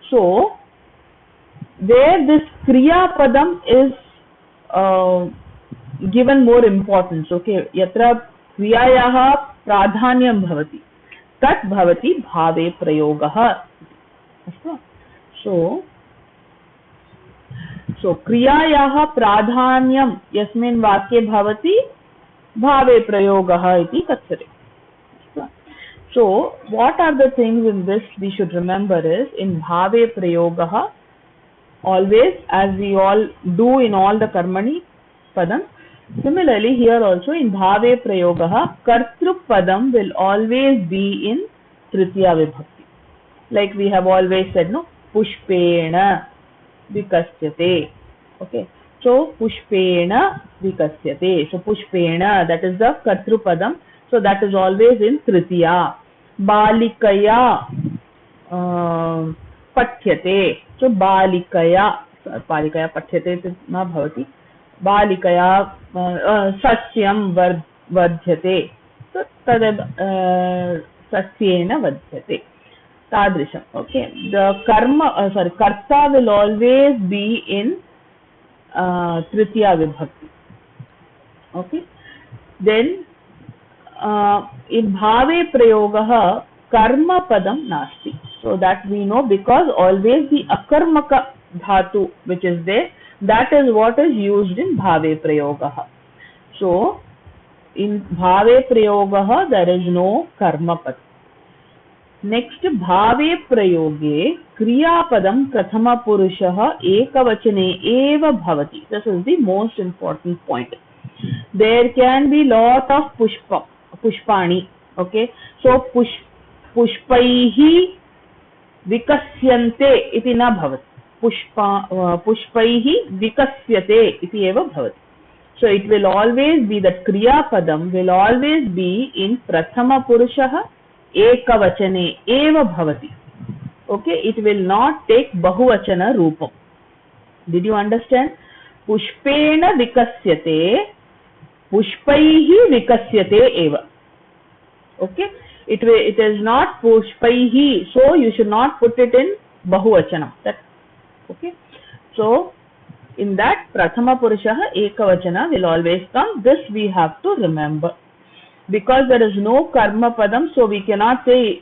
So there this kriya padam is given more importance. Okay. Yatra क्रियायाः प्राधान्यं भवति, तत् भवति भावे प्रयोगः। अस्तु। सो क्रियायाः प्राधान्यं यस्मिन् वाक्ये भवति भावे प्रयोगः इति कथ्यते। So what are the things in this we should remember is, in bhave prayogah, always, as we all do in all the karmani padam, similarly here also in bhave prayogah, kartru padam will always be in tritiya vibhakti. Like we have always said, no, pushpena vikasyate. Okay, So pushpena vikasyate. So pushpena, that is the kartrupadam. So that is always in tritiya. Balikaya pathyate. So balikaya pathyate na bhavati. Balikaya sasyam vardhyate. So tad sasyena vardhyate. Tadrisham. Okay. The karta will always be in tritiya vibhakti. Okay. Then in bhave prayogah karma padam nasti. So that we know, because always the akarmaka dhatu which is there, that is what is used in bhave prayogah. So in bhave prayogah there is no karma pad. Next, bhave prayoge kriya padam prathama purushah ekavachane eva bhavati. This is the most important point. There can be lot of pushpani. Okay, so pushpaihi vikasyante iti na bhavati. Pushpaihi vikasyate iti eva bhavati. So it will always be that kriya padam will always be in prathama purushah ekavachane eva bhavati. Okay, it will not take bahuvachana roopam. Did you understand? Pushpena vikasyate, pushpaihi vikasyate eva. Okay, it is not pushpaihi, so you should not put it in bahuvachana. Okay, so in that prathama purushah ekavachana will always come. This we have to remember. Because there is no karma padam, so we cannot say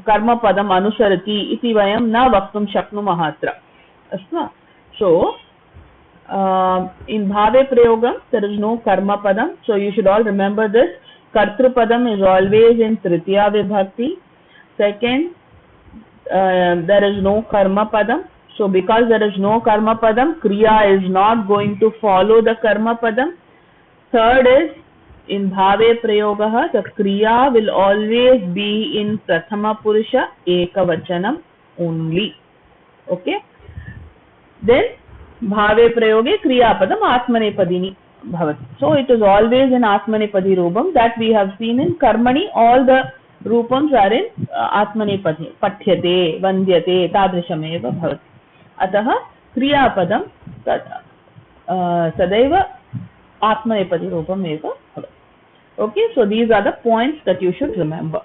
karma padam anusarati iti vayam na vaktum shaknumah atra. Asna? So in bhave prayogam there is no karma padam, so you should all remember this. Kartru padam is always in tritiya vibhakti. Second, there is no karma padam. So because there is no karma padam, kriya is not going to follow the karma padam. Third is, in bhave prayogah, the kriya will always be in prathama purusha ekavachanam only. Okay. Then bhave prayoge kriya padam atmanepadini bhavati. So it is always in atmanepadi roopam, that we have seen in karmani. All the roopams are in atmanepadi. Pathyate, vandyate, tadrishameva bhavati. Ataha kriya padam sadaiva atmanepadi roopam eva bhavati. Okay, so these are the points that you should remember.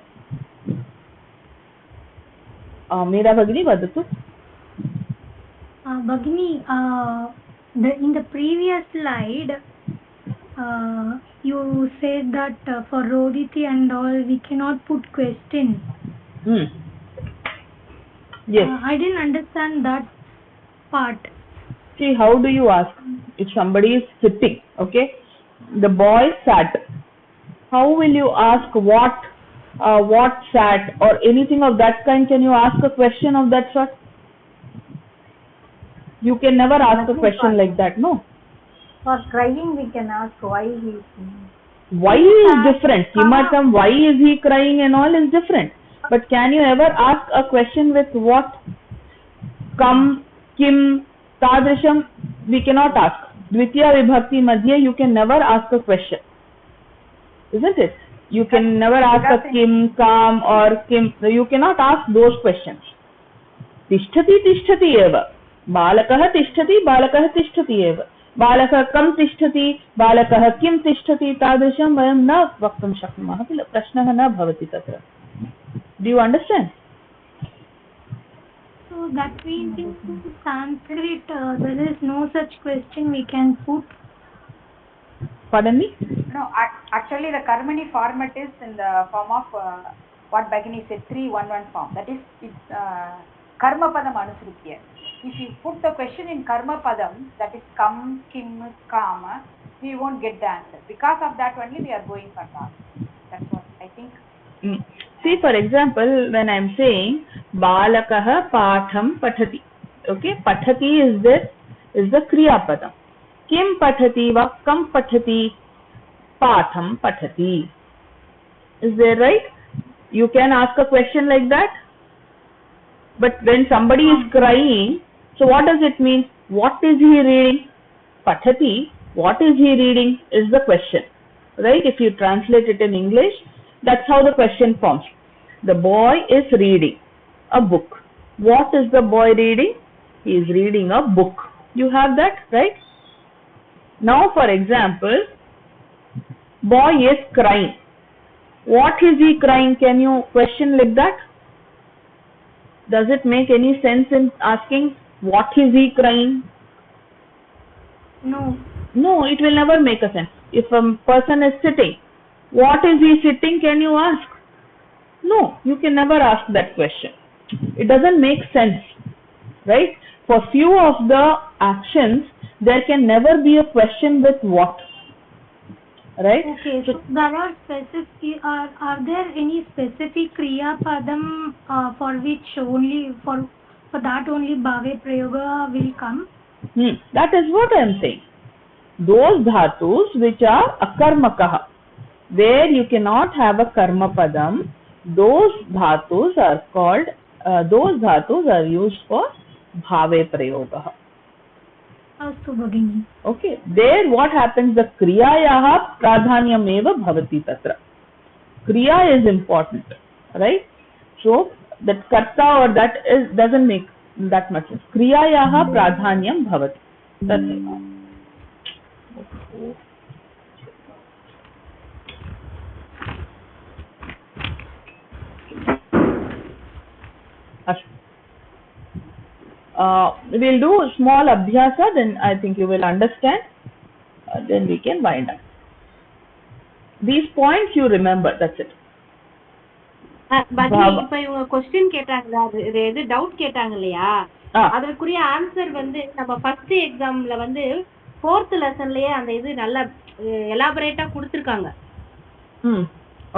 Meera Bhagini, vadatu. Bhagini, in the previous slide, you said that for Roditi and all, we cannot put questions. Yes. I didn't understand that part. See, how do you ask? If somebody is sitting, okay, the boy sat. How will you ask what sat or anything of that kind? Can you ask a question of that sort? You can never ask a question like that, no? For crying, we can ask why he is. Why is different. Kimatam, why is he crying and all is different. But can you ever ask a question with what? Kam, kim, tadrisham, we cannot ask. Dvitiya vibhakti madhya, you can never ask a question. Isn't it? You can never ask a kim, kam or kim. You cannot ask those questions. Tishtati, tishtati eva. Balakah tishtati, balakah tishtati eva. Balakah kam tishtati, balakah kim tishtati, tadrisham vayam na vaktum shaknumah. Prashnah na bhavati tatra. Do you understand? So that means in Sanskrit there is no such question we can put. Pardon me? No, actually the karmani format is in the form of what Bhagini said, 3-1-1 form. That is, it's karma padam anusrutya. If you put the question in karma padam, that is kam, kim, kama, we won't get the answer. Because of that only we are going for that. That's what I think. See, for example, when I am saying balakah patham pathati. Okay, pathati is the kriya padam. Kim pathati va kam pathati, patham pathati. Is there right? You can ask a question like that. But when somebody is crying, so what does it mean? What is he reading? Pathati, what is he reading is the question, right? If you translate it in English, that's how the question forms. The boy is reading a book. What is the boy reading? He is reading a book. You have that, right? Now, for example, boy is crying. What is he crying? Can you question like that? Does it make any sense in asking what is he crying? No. No, it will never make a sense. If a person is sitting, what is he sitting? Can you ask? No, you can never ask that question. It doesn't make sense, right? For few of the actions, there can never be a question with what, right? Okay, so there are specific. Are there any specific Kriya Padam for which only for that only Bhave Prayoga will come? That is what I am saying. Those dhatus which are akarmakaha, where you cannot have a karma padam, those dhatus are called, those dhatus are used for bhave prayoga. Astu Bhagini. Okay, there what happens, the kriyayaha pradhanyam eva bhavati tatra. Kriya is important, right? So that karta or that is doesn't make that much sense. Kriyayaha pradhanyam bhavati. That's it. We'll do a small abhyasa, then I think you will understand. Then we can wind up. These points you remember, that's it. பத்னி, இப்ப இவங்க question கேட்டாங்களா, இது doubt கேட்டாங்க இல்லையா, அதற்குரிய answer வந்து நம்ம ஃபர்ஸ்ட் எக்ஸாம்ல வந்து 4th லெசன்லயே அந்த இது நல்லா எலாபரேட்டா கொடுத்திருக்காங்க.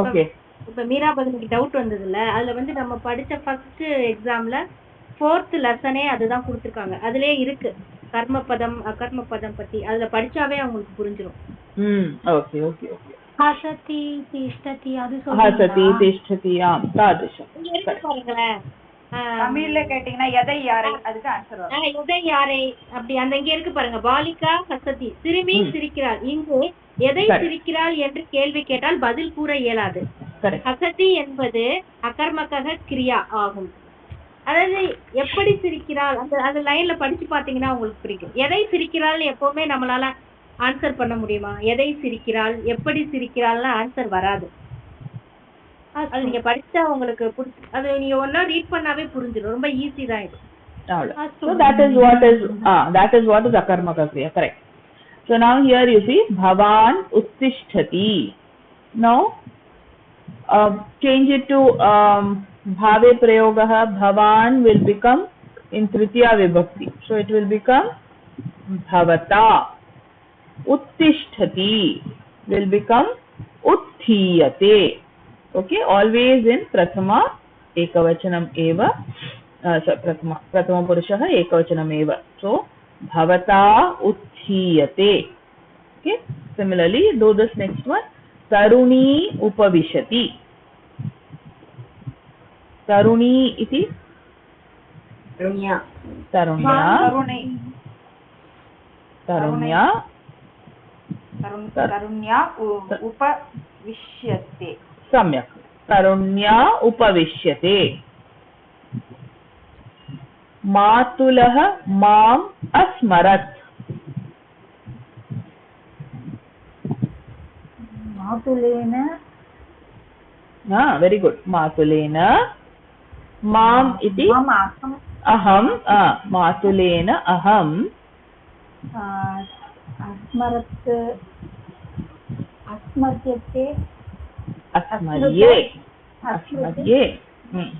ஓகே. இப்ப மீரா பத்னிக்கு டவுட் வந்தது இல்ல, அதுல வந்து நம்ம படிச்ச ஃபர்ஸ்ட் எக்ஸாம்ல 4th லெசனே அதுதான் கொடுத்திருக்காங்க. அதுலயே இருக்கு கர்ம பதம் அகர்ம பதம் பத்தி. அதுல படிச்சாவே அவங்களுக்கு புரிஞ்சிரும். Okay okay okay. ஹசதி திஷ்டதி அது சொல்லுங்க. ஹசதி திஷ்டதி தாதிஷம். இங்க பாருங்களேன், தமிழ்ல கேட்டிங்கனா எதை யாரை, அதுக்கு ஆன்சர் வரும். எதை யாரை அப்படி அந்த இங்க இருக்கு பாருங்க. பாலிகா ஹசதி, சிறுமி சிரிக்கிறாள். இங்கு எதை சிரிக்கிறாள் என்று கேள்வி கேட்டால் பதில் கூற இயலாது. ஹசதி என்பது அகர்மக கிரியா ஆகும். அதாவது எப்படி சிரிக்கிறாள் அந்த லைன்ல படிச்சு பாத்தீங்கன்னா உங்களுக்கு பிடிக்கும். எதை சிரிக்கிறாள் எப்பவுமே நம்மளால ஆன்சர் பண்ண முடியுமா? எதை சிரிக்கிறாள் எப்படி சிரிக்கிறாள்னா ஆன்சர் வராது. அது நீங்க படிச்சா உங்களுக்கு அது நீங்க ஒண்ணா ரீட் பண்ணாவே புரிஞ்சிடும். ரொம்ப ஈஸி தான் இது. So that is what is akarmaka kriya, correct. So now here you see bhavan uttisthati. Now change it to bhave prayogah. Bhavan will become in tritiya vibhakti, so it will become bhavata. Uttisthati will become utthiyate. Okay, always in prathama ekavachanam eva, prathama purushah ekavachanam eva. So bhavata utthiyate. Okay, similarly do this next one. Taruni upavishati. Taruni iti tarunya upavishyate. Samyak. Tarunya upavishyate. Matulah mam asmarat. Matulena. Very good. Matulena mam iti aham. Matulena aham asmarye.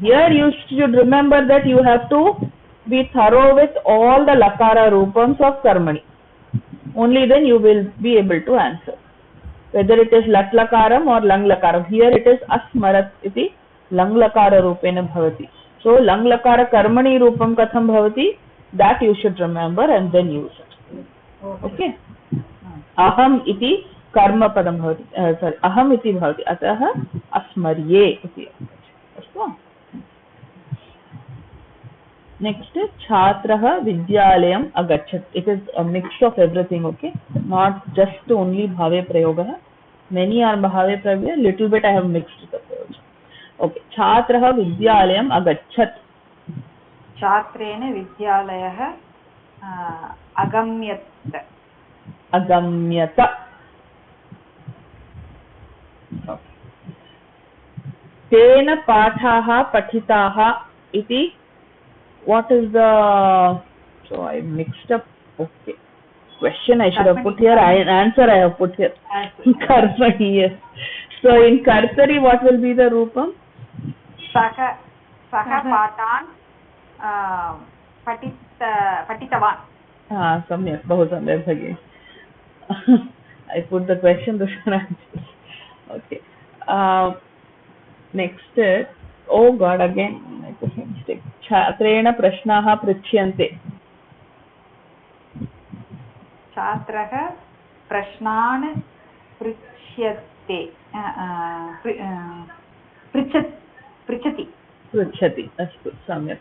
Here you should remember that you have to be thorough with all the lakara rupams of karmani. Only then you will be able to answer. Whether it is lat lakaram or lang lakaram. Here it is asmarat iti lang lakara rupena bhavati. So lang lakara karmani rupam katham bhavati, that you should remember and then use it. Okay. Aham iti karma padam bhavati. Sorry, aham iti bhavati. Atah asmarye iti. Next, Chhatrah Vidyalayam Agachat. It is a mix of everything, okay? Not just only Bhave Prayoga. Many are Bhave Prayoga, little bit I have mixed it up also. Okay, Chhatrah Vidyalayam Agachat. Chhatrena Vidyalayah Agamyat. Agamyata. Okay. Tena Pathaha Pathitaha iti. What is the, so I mixed up, okay, question I should have put here, answer I have put here. Karmani, yes. So in Kartari what will be the Rupam? Saha Patan Patitavan. Samyak, Bahu Samyak Bhagi. I put the question, the answers. Okay. Next, oh God, again I put a mistake. Chhatrena prashnaha prithyante. Chhatrah prashnan prithyate. Prichati. Astu, samyak.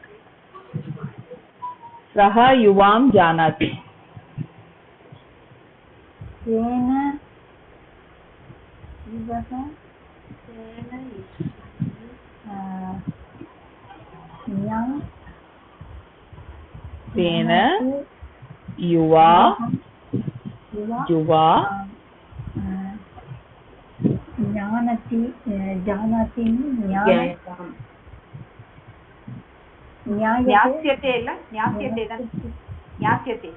Saha yuvam janati. Tena yuva janati Nyasyate.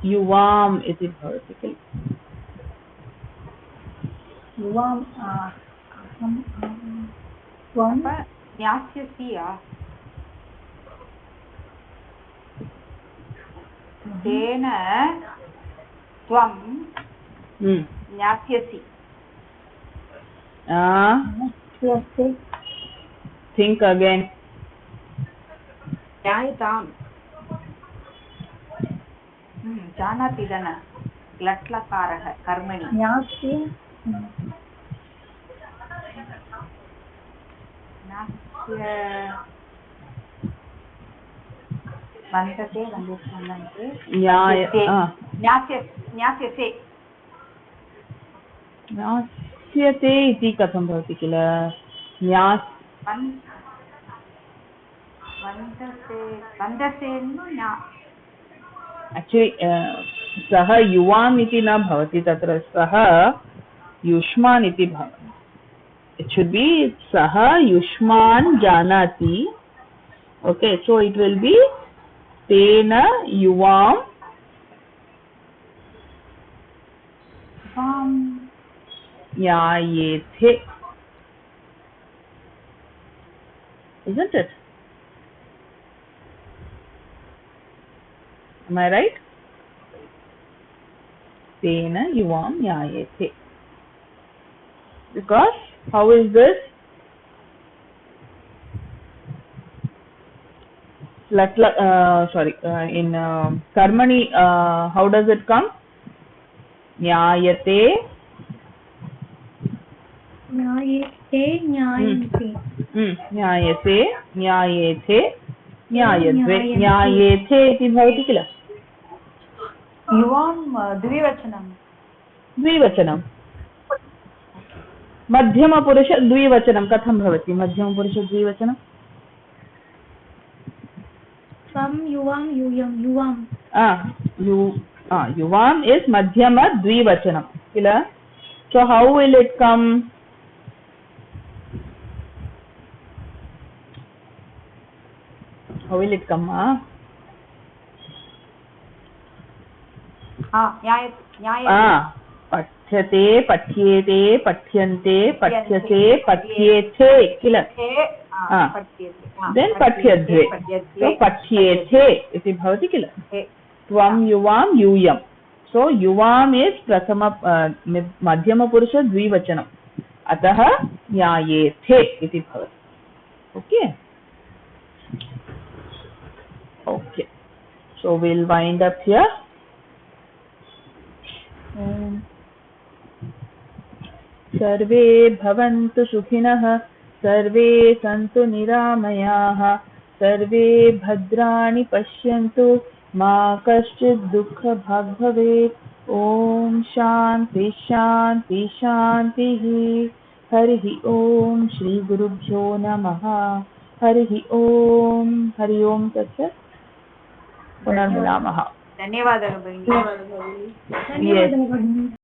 Yuvam iti bhavati khil. Yuvam Nyasyasi. Tena Tvam Nyasyasi. Think again. Jnayatam. Janati dana. Glatlakarah karmani. Nyasya. Vandate vandate. Nyasyate iti katham bhavati kila. Actually, saha yuvam iti na bhavati tatra saha yushman iti bhavati. It should be saha yushman janati. Okay, so it will be tena yuvam nyayethe. Isn't it? Am I right? Tena yuvam nyayethe. Because how is this? In Karmani, how does it come? Nyayate. Nyayate, nyayethe, nyayatve, nyayethe iti bhavati kila. Yuvam द्विवचनम. मध्यम पुरुष द्विवचनम कथम भवति? मध्यम पुरुष द्विवचनम. From yuvam yuvam. Yuvam is madhyama dvivachanam. Kila? So how will it come? How will it come? Pathyate, pathyete, pathyante, pathyase, pathyethe. Kila? Then pathyadve. So pathyethe iti bhavati kila. Tvam yuvam yuyam. So yuvam is prathama madhyama purusha dvivachanam. Ataha nyayethe iti bhavati. Okay. Okay. So we'll wind up here. सर्वे भवन्तु सुखिनः सर्वे सन्तु निरामयाः सर्वे भद्राणि पश्यन्तु मा कश्चित् दुःखभाग् भवेत्। ॐ शान्ति शान्ति शान्तिः। हरिः ॐ श्री गुरुभ्यो नमः। हरिः ॐ। हरि ओं तत्सत्। पुनर्मिलामः। धन्यवादः भगिनी। धन्यवादः भगिनी।